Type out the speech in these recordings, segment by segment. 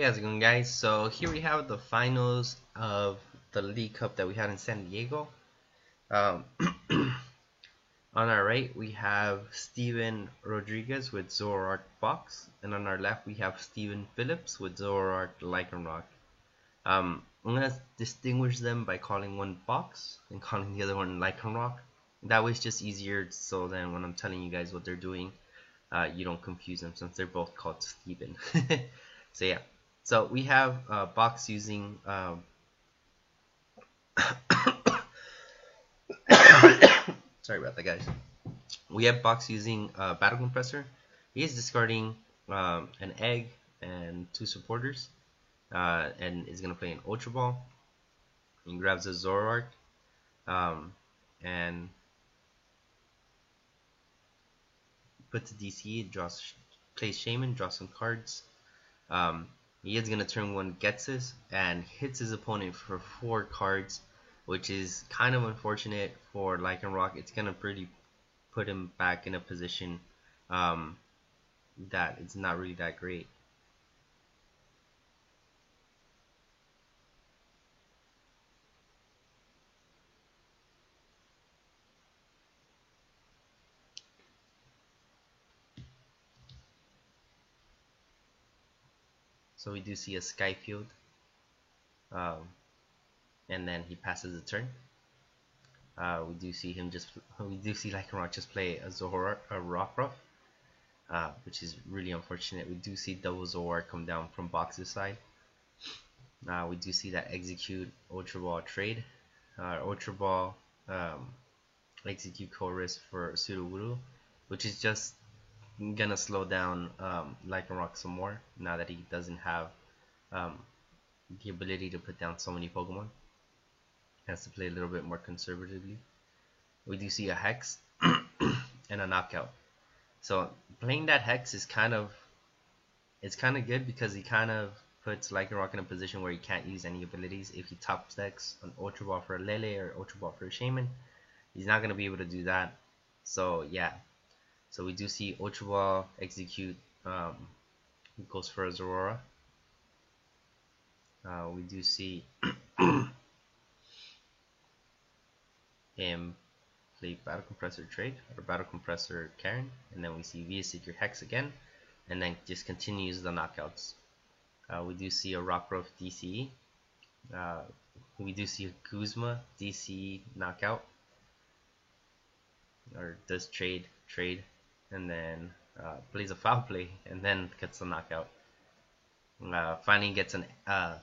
How's it going, guys? So here we have the finals of the League Cup that we had in San Diego. Um, on our right, we have Steven Rodriguez with Zoroark Fox, and on our left, we have Steven Phillips with Zoroark Lycanroc. I'm gonna distinguish them by calling one Fox and calling the other one Lycanroc. That way, it's just easier. So then, when I'm telling you guys what they're doing, you don't confuse them since they're both called Steven. So yeah. So we have Box using sorry about that, guys. We have Box using Battle Compressor. He is discarding an egg and two supporters, and is gonna play an Ultra Ball. He grabs a Zoroark, and puts a DC. Plays Shaman, draws some cards. He is gonna turn one Ghetsis and hits his opponent for 4 cards, which is kind of unfortunate for Lycanroc. It's gonna pretty put him back in a position that it's not really that great. So we do see a Skyfield, and then he passes the turn. We do see Lycanroc just play a Rockruff, which is really unfortunate. We do see double Zoroark come down from Box's side. We do see that execute Ultra Ball trade. Ultra Ball execute Chorus for Sudowoodo, which is just gonna slow down Lycanroc some more now that he doesn't have the ability to put down so many Pokemon. He has to play a little bit more conservatively. We do see a Hex and a Knockout. So playing that Hex is kind of good because he kind of puts Lycanroc in a position where he can't use any abilities. If he top decks an Ultra Ball for a Lele or Ultra Ball for a Shaman, he's not gonna be able to do that. So yeah. So we do see Ultra Ball execute, goes for a Zorora. We do see him play Battle Compressor trade or Battle Compressor Karen, and then we see VS Seeker Hex again, and then just continues the knockouts. We do see a Rockruff DCE. We do see a Guzma DCE knockout, or does trade, and then plays a foul play, and then gets the knockout. Finally gets an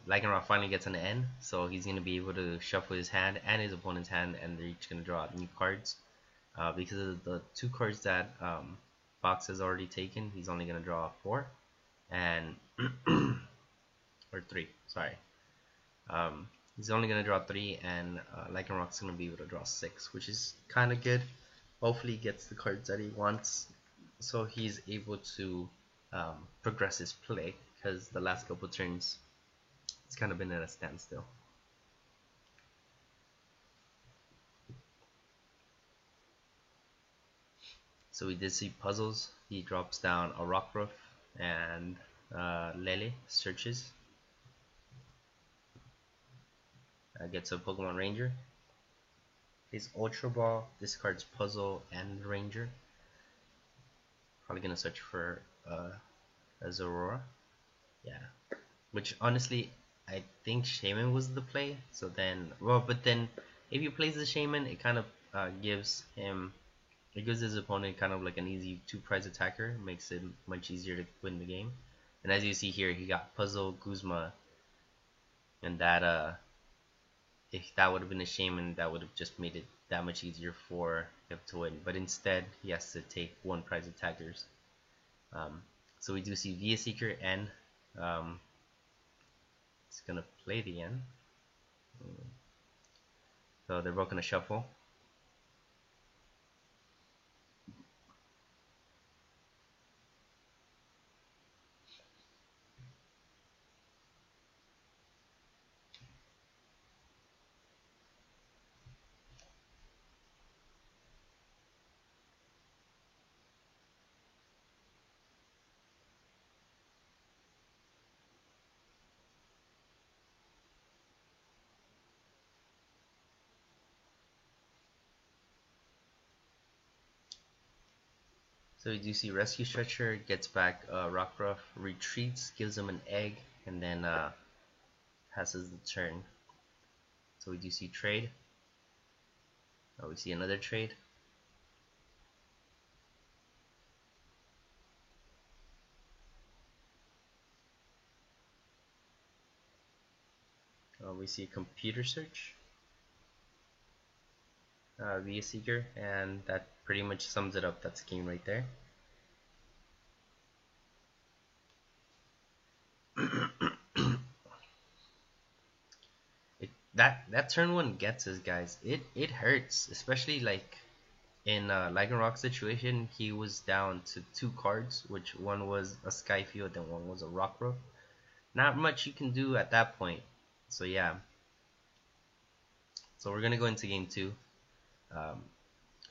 Lycanroc finally gets an N, so he's gonna be able to shuffle his hand and his opponent's hand, and they're each gonna draw out new cards. Because of the 2 cards that Box has already taken, he's only gonna draw 4, and or 3. Sorry, he's only gonna draw 3, and Lycanroc's gonna be able to draw 6, which is kind of good. Hopefully, he gets the cards that he wants, so he's able to progress his play. Because the last couple turns, it's kind of been at a standstill. So we did see puzzles. He drops down a Rockruff and Lele searches. Gets a Pokemon Ranger. His Ultra Ball discards Puzzle and Ranger. Probably gonna search for a Zorora. Yeah, which honestly I think Shaman was the play. So then, but then if he plays the Shaman, it kind of gives his opponent kind of like an easy 2-prize attacker. Makes it much easier to win the game. And as you see here, he got Puzzle, Guzma, and that if that would have been a Shaman, that would have just made it that much easier for him to win. But instead, he has to take 1-prize attackers. So we do see VS Seeker and it's gonna play the N. So they're both gonna shuffle. So you do see Rescue Stretcher gets back Rockruff, retreats, gives him an egg, and then passes the turn. So we do see trade. We see another trade. We see computer search via Seeker, and that pretty much sums it up. That's the game right there. That turn one gets us, guys. It hurts, especially like in Lycanroc situation. He was down to 2 cards, which one was a Skyfield and one was a Rockruff. Not much you can do at that point. So yeah. So we're gonna go into game 2.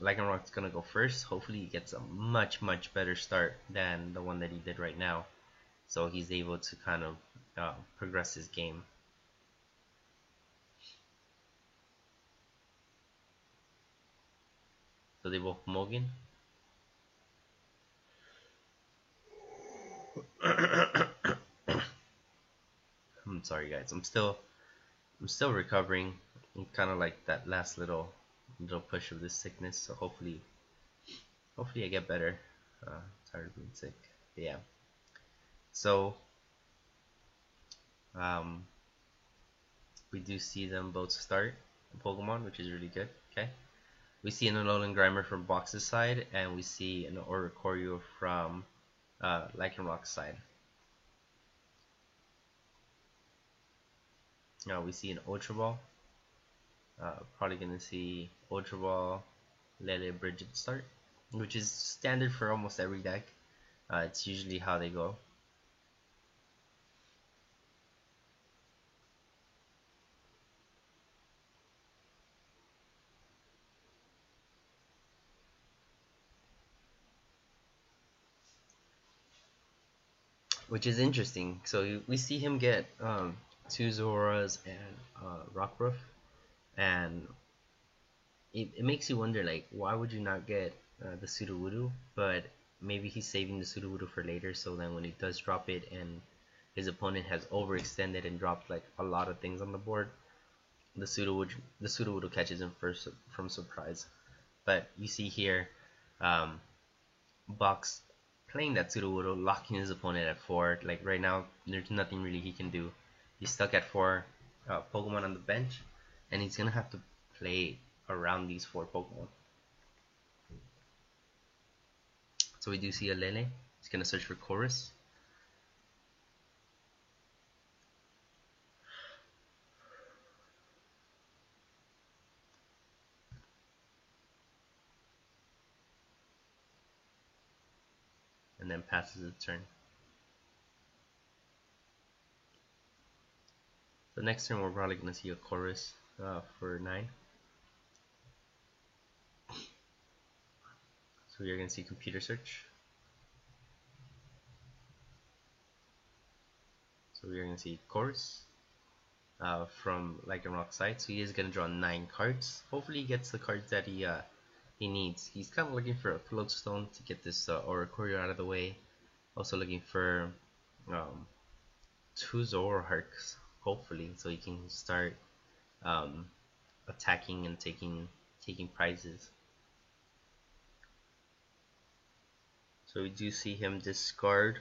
Lycanroc's gonna go first. Hopefully he gets a much better start than the one that he did right now, so he's able to kind of progress his game. So they both Mogan. I'm sorry guys, I'm still recovering. I'm kind of like that last little push of this sickness, so hopefully I get better. Tired of being sick. But yeah. So we do see them both start Pokemon, which is really good. Okay. We see an Alolan Grimer from Box's side, and we see an Oricorio from Lycanroc's side. Now we see an Ultra Ball. Probably gonna see Ultra Ball, Lele, Bridget start, which is standard for almost every deck. It's usually how they go. Which is interesting. So we see him get 2 Zoras and Rockruff, and it makes you wonder, like, why would you not get the Sudowoodo? But maybe he's saving the Sudowoodo for later, so then when he does drop it and his opponent has overextended and dropped like a lot of things on the board, the Sudowoodo catches him first from surprise. But you see here, Box playing that Sudowoodo, locking his opponent at 4. Like right now, there's nothing really he can do. He's stuck at 4 Pokemon on the bench, and he's gonna have to play around these 4 Pokemon. So we do see a Lele. He's gonna search for Chorus. And then passes the turn. The next turn we're probably gonna see a Chorus for 9. So you're gonna see computer search. So we're gonna see Chorus from Lycanroc side. So he is gonna draw 9 cards. Hopefully he gets the cards that he needs. He's kind of looking for a Floatstone to get this Oricorio out of the way. Also looking for 2 Zoroarks, hopefully, so he can start attacking and taking prizes. So we do see him discard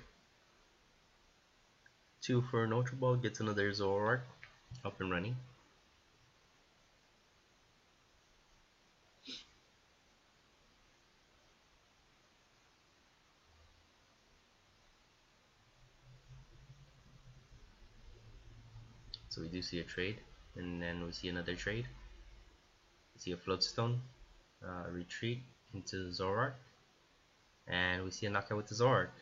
2 for an Ultra Ball, gets another Zoroark up and running. So we do see a trade, and then we see another trade. We see a Floatstone, retreat into Zoroark, and we see a knockout with the Zoroark.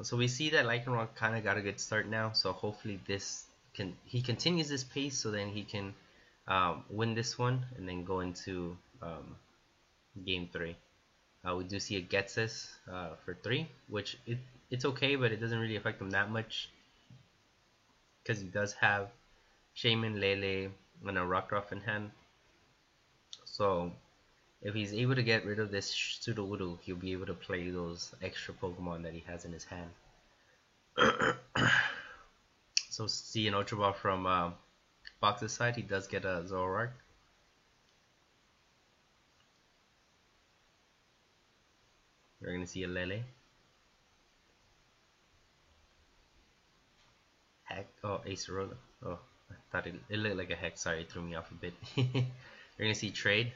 So we see that Lycanroc kind of got a good start now, so hopefully he continues this pace, so then he can win this one and then go into game 3. We do see a Ghetsis for 3, which it's okay, but it doesn't really affect him that much because he does have Shaman, Lele, and a Rockruff in hand. So if he's able to get rid of this Sudowoodo, he'll be able to play those extra Pokemon that he has in his hand. So see an Ultra Ball from Box's side, he does get a Zoroark. We're gonna see a Lele. Heck, oh, Acerola. Oh, I thought it looked like a heck. Sorry, it threw me off a bit. We're gonna see Trade,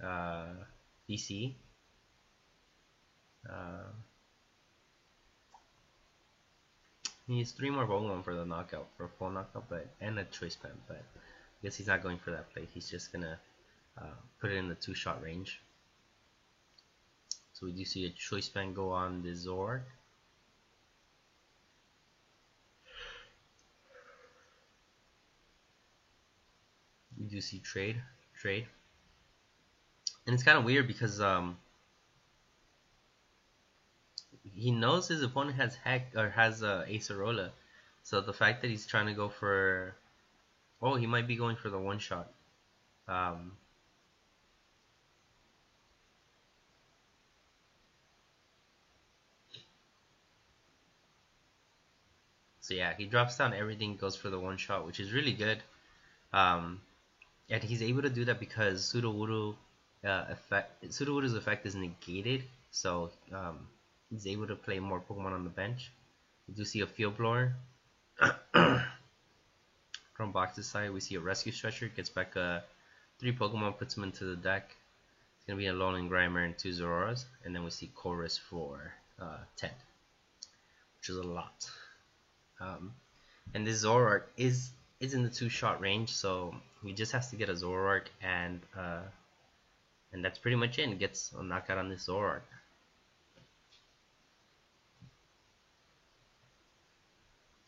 DC. He needs 3 more Pokemon for the knockout, for a full knockout, but and a Choice Band. But I guess he's not going for that play. He's just gonna put it in the 2-shot range. So we do see a Choice Band go on the Zoroark. We do see trade, and it's kind of weird because he knows his opponent has Acerola, so the fact that he's trying to go for, oh, he might be going for the 1-shot. So yeah, he drops down everything, goes for the 1-shot, which is really good. And he's able to do that because Sudowoodo's effect is negated, so he's able to play more Pokemon on the bench. We do see a Field Blower. From Box's side, we see a Rescue Stretcher, gets back 3 Pokemon, puts them into the deck. It's going to be a Alolan Grimer and 2 Zororas, and then we see Chorus for 10, which is a lot. And this Zoroark is in the 2-shot range, so he just has to get a Zoroark, and that's pretty much it. He gets a knockout on this Zoroark.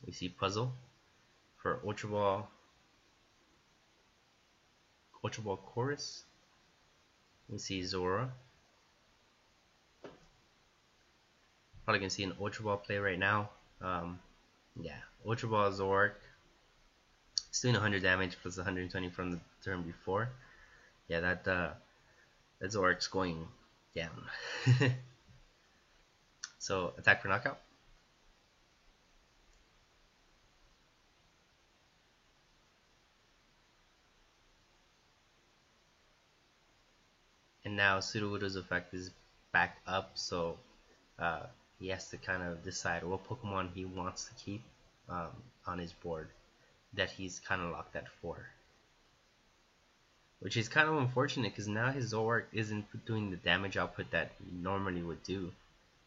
We see Puzzle for Ultra Ball Chorus. We see Zora. Probably gonna see an Ultra Ball play right now. Yeah, Ultra Ball Zoroark. It's doing 100 damage plus 120 from the turn before. Yeah, that Zoroark's going down. So attack for knockout. And now Sudowoodo's effect is back up, so he has to kind of decide what Pokemon he wants to keep on his board that he's kind of locked at 4. Which is kind of unfortunate because now his Zoroark isn't doing the damage output that he normally would do.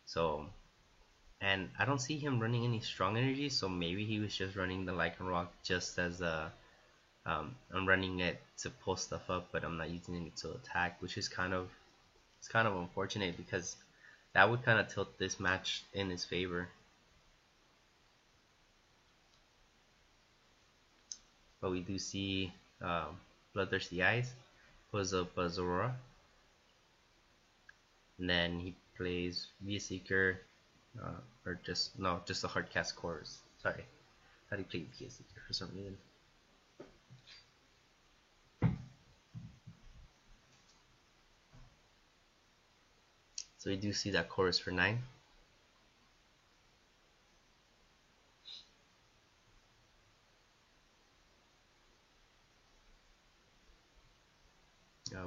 So, and I don't see him running any strong energy, so maybe he was just running the Lycanroc just as I'm running it to pull stuff up, but I'm not using it to attack, which is kind of unfortunate because that would kind of tilt this match in his favor. But we do see Bloodthirsty Eyes pulls up Zora, and then he plays V Seeker, or just a Hardcast Chorus. Sorry, how do you play V Seeker for some reason? So we do see that Chorus for 9.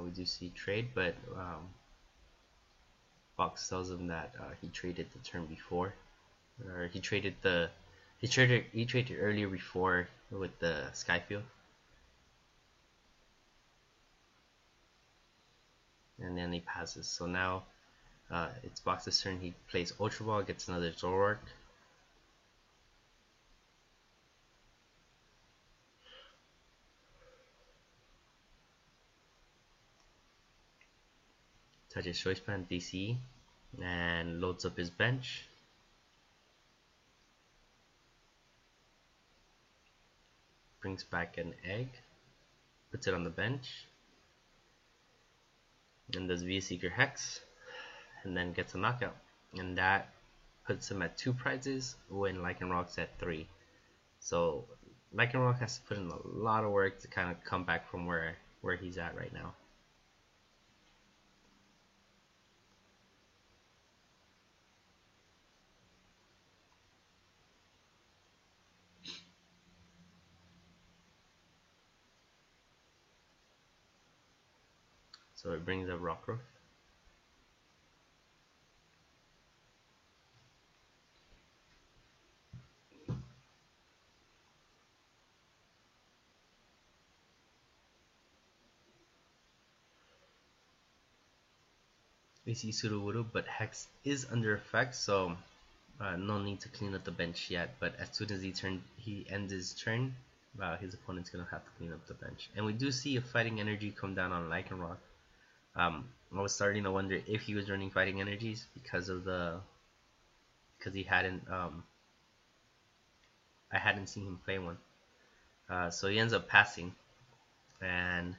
We do see trade, but Box tells him that he traded the turn before, or he traded earlier before with the Skyfield, and then he passes. So now it's Box's turn. He plays Ultra Ball, gets another Zoroark. Touches Choice Band DC and loads up his bench. Brings back an egg, puts it on the bench, and does V Seeker Hex, and then gets a knockout. And that puts him at 2 prizes when Lycanroc's at 3. So Lycanroc has to put in a lot of work to kind of come back from where he's at right now. So it brings up Rockruff. We see Sudowoodo, but Hex is under effect, so no need to clean up the bench yet. But as soon as he ends his turn, his opponent's gonna have to clean up the bench. And we do see a Fighting Energy come down on Lycanroc. I was starting to wonder if he was running Fighting Energies because he hadn't I hadn't seen him play one. So he ends up passing, and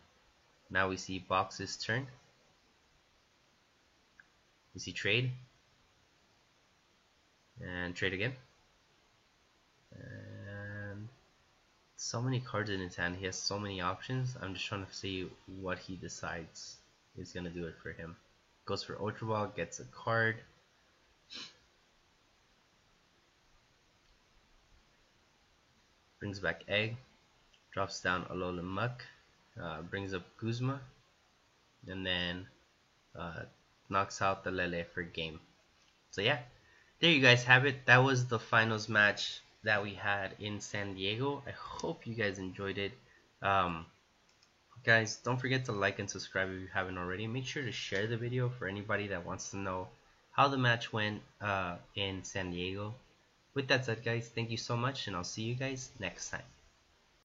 now we see Box's turn. We see trade, and trade again, and so many cards in his hand. He has so many options. I'm just trying to see what he decides is gonna do it for him. Goes for Ultra Ball, gets a card. Brings back Egg, drops down Alolan Muck, brings up Guzma, and then knocks out the Lele for game. So yeah, there you guys have it. That was the finals match that we had in San Diego. I hope you guys enjoyed it. Guys, don't forget to like and subscribe if you haven't already. Make sure to share the video for anybody that wants to know how the match went in San Diego. With that said, guys, thank you so much, and I'll see you guys next time.